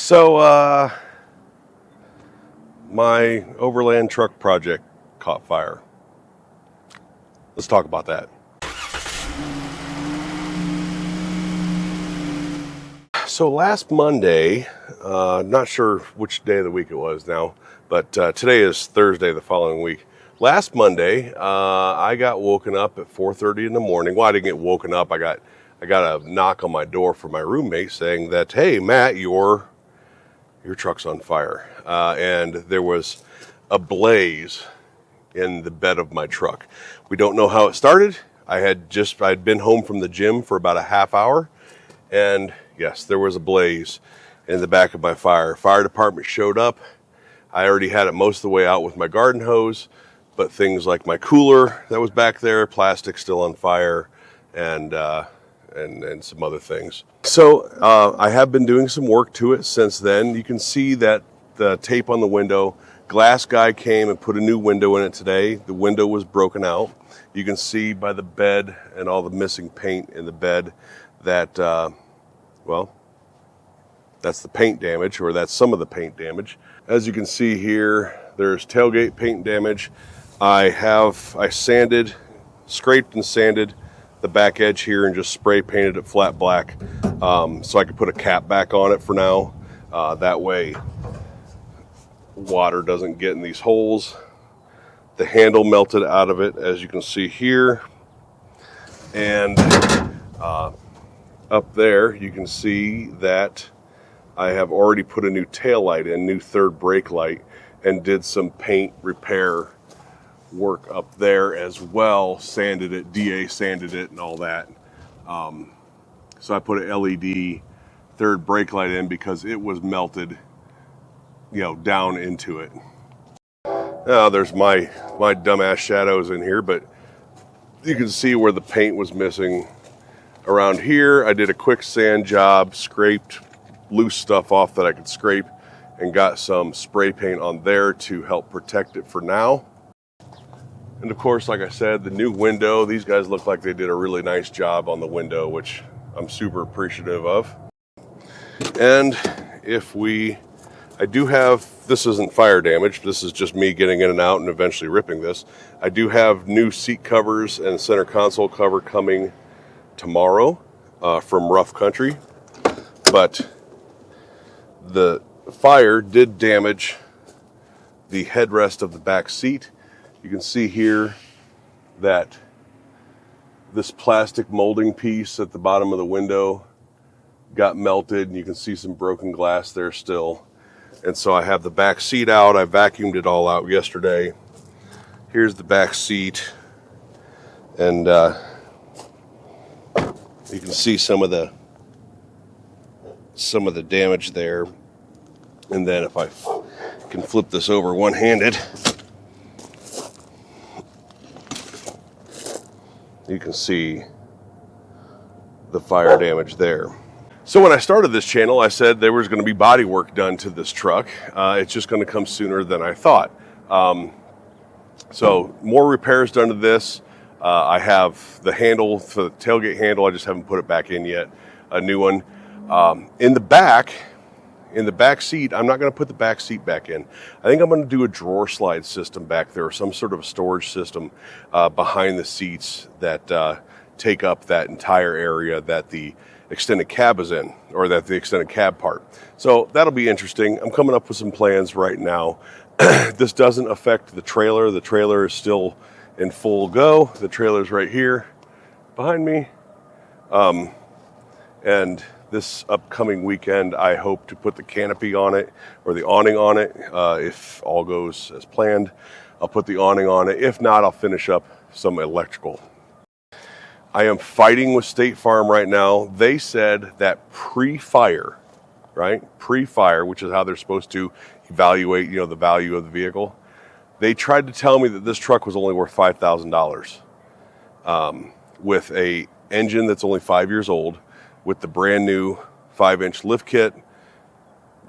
So, my Overland truck project caught fire. Let's talk about that. So last Monday, not sure which day of the week it was now, but today is Thursday the following week. Last Monday, I got woken up at 4:30 in the morning. Well, I didn't get woken up. I got a knock on my door from my roommate saying that, "Hey, Matt, your truck's on fire." And there was a blaze in the bed of my truck. We don't know how it started. I'd been home from the gym for about a half hour, and yes, there was a blaze in the back of my fire department showed up. I already had it most of the way out with my garden hose, but things like my cooler that was back there, plastic still on fire, and some other things. So I have been doing some work to it since then. You can see that the tape on the window, glass guy came and put a new window in it today. The window was broken out. You can see by the bed and all the missing paint in the bed that, well, that's the paint damage, or that's some of the paint damage. As you can see here, there's tailgate paint damage. I scraped and sanded the back edge here and just spray painted it flat black, so I could put a cap back on it for now. That way water doesn't get in these holes. The handle melted out of it, as you can see here. And up there, you can see that I have already put a new tail light in, new third brake light, and did some paint repair work up there as well. Sanded it, DA sanded it and all that. So I put an LED third brake light in because it was melted, down into it. Now there's my dumbass shadows in here, but you can see where the paint was missing. Around here, I did a quick sand job, scraped loose stuff off that I could scrape, and got some spray paint on there to help protect it for now. And of course, like I said, the new window, these guys look like they did a really nice job on the window, which I'm super appreciative of. And this isn't fire damage, this is just me getting in and out and eventually ripping this. I do have new seat covers and center console cover coming tomorrow from Rough Country, but the fire did damage the headrest of the back seat. You can see here that this plastic molding piece at the bottom of the window got melted, and you can see some broken glass there still. And so I have the back seat out. I vacuumed it all out yesterday. Here's the back seat, and you can see some of the damage there. And then if I can flip this over one-handed, you can see the fire damage there. So when I started this channel, I said there was going to be body work done to this truck. It's just going to come sooner than I thought. So more repairs done to this. I have the handle for the tailgate handle. I just haven't put it back in yet. A new one. In the back seat, I'm not going to put the back seat back in. I think I'm going to do a drawer slide system back there, or some sort of a storage system behind the seats that take up that entire area that the extended cab is in, or that the extended cab part. So that'll be interesting. I'm coming up with some plans right now. This doesn't affect the trailer. The trailer is still in full go. The trailer's right here behind me. And this upcoming weekend, I hope to put the canopy on it, or the awning on it. If all goes as planned, I'll put the awning on it. If not, I'll finish up some electrical. I am fighting with State Farm right now. They said that pre-fire, which is how they're supposed to evaluate, the value of the vehicle. They tried to tell me that this truck was only worth $5,000 with a engine that's only 5 years old, with the brand new 5-inch lift kit,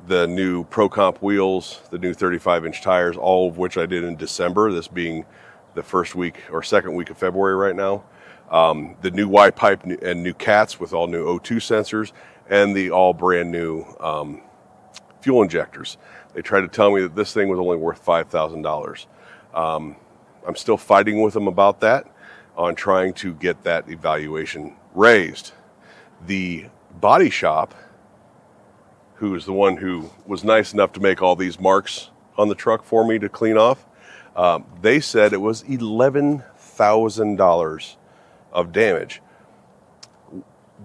the new Pro Comp wheels, the new 35-inch tires, all of which I did in December, this being the first week or second week of February right now. The new Y-pipe and new cats with all new O2 sensors, and the all brand new fuel injectors. They tried to tell me that this thing was only worth $5,000. I'm still fighting with them about that, on trying to get that evaluation raised. The body shop, who is the one who was nice enough to make all these marks on the truck for me to clean off, they said it was $11,000 of damage.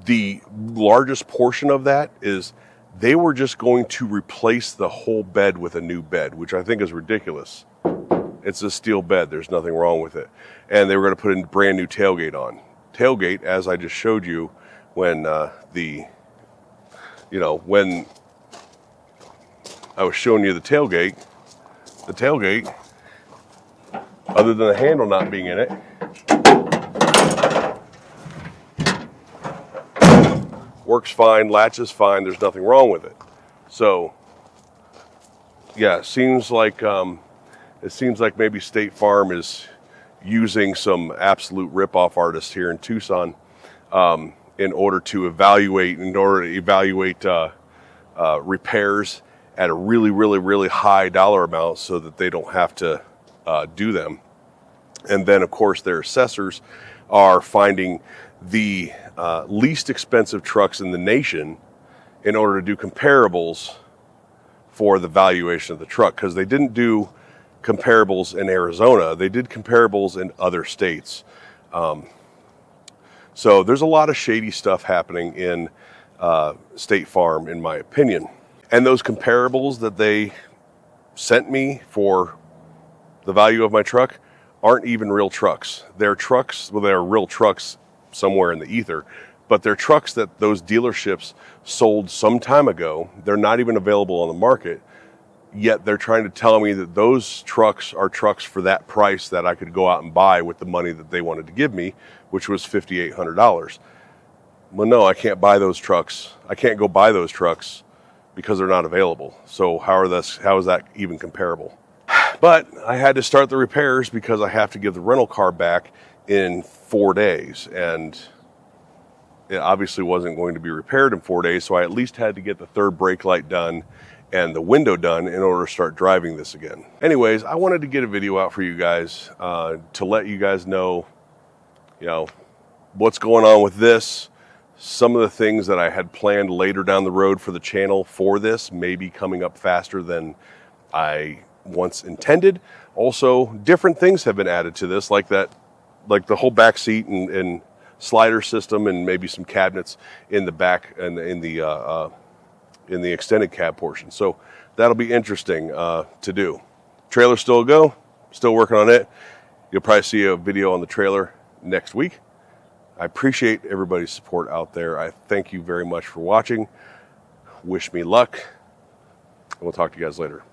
The largest portion of that is they were just going to replace the whole bed with a new bed, which I think is ridiculous. It's a steel bed. There's nothing wrong with it. And they were going to put a brand new tailgate on. Tailgate, as I just showed you, when when I was showing you the tailgate, other than the handle not being in it, works fine, latches fine, there's nothing wrong with it. So, yeah, it seems like maybe State Farm is using some absolute rip-off artists here in Tucson in order to evaluate repairs at a really, really, really high dollar amount so that they don't have to do them. And then, of course, their assessors are finding the least expensive trucks in the nation in order to do comparables for the valuation of the truck, because they didn't do comparables in Arizona. They did comparables in other states. So there's a lot of shady stuff happening in State Farm, in my opinion. And those comparables that they sent me for the value of my truck aren't even real trucks. They're trucks, well, they're real trucks somewhere in the ether, but they're trucks that those dealerships sold some time ago. They're not even available on the market. Yet they're trying to tell me that those trucks are trucks for that price that I could go out and buy with the money that they wanted to give me, which was $5,800. Well, no, I can't buy those trucks. I can't go buy those trucks because they're not available. So how is that even comparable? But I had to start the repairs because I have to give the rental car back in 4 days. And it obviously wasn't going to be repaired in 4 days. So I at least had to get the third brake light done and the window done in order to start driving this again. Anyways, I wanted to get a video out for you guys to let you guys know, what's going on with this. Some of the things that I had planned later down the road for the channel for this may be coming up faster than I once intended. Also, different things have been added to this, like the whole back seat and slider system, and maybe some cabinets in the back and in the extended cab portion. So that'll be interesting to do. Trailer's still a go, still working on it. You'll probably see a video on the trailer next week. I appreciate everybody's support out there. I thank you very much for watching. Wish me luck, and we'll talk to you guys later.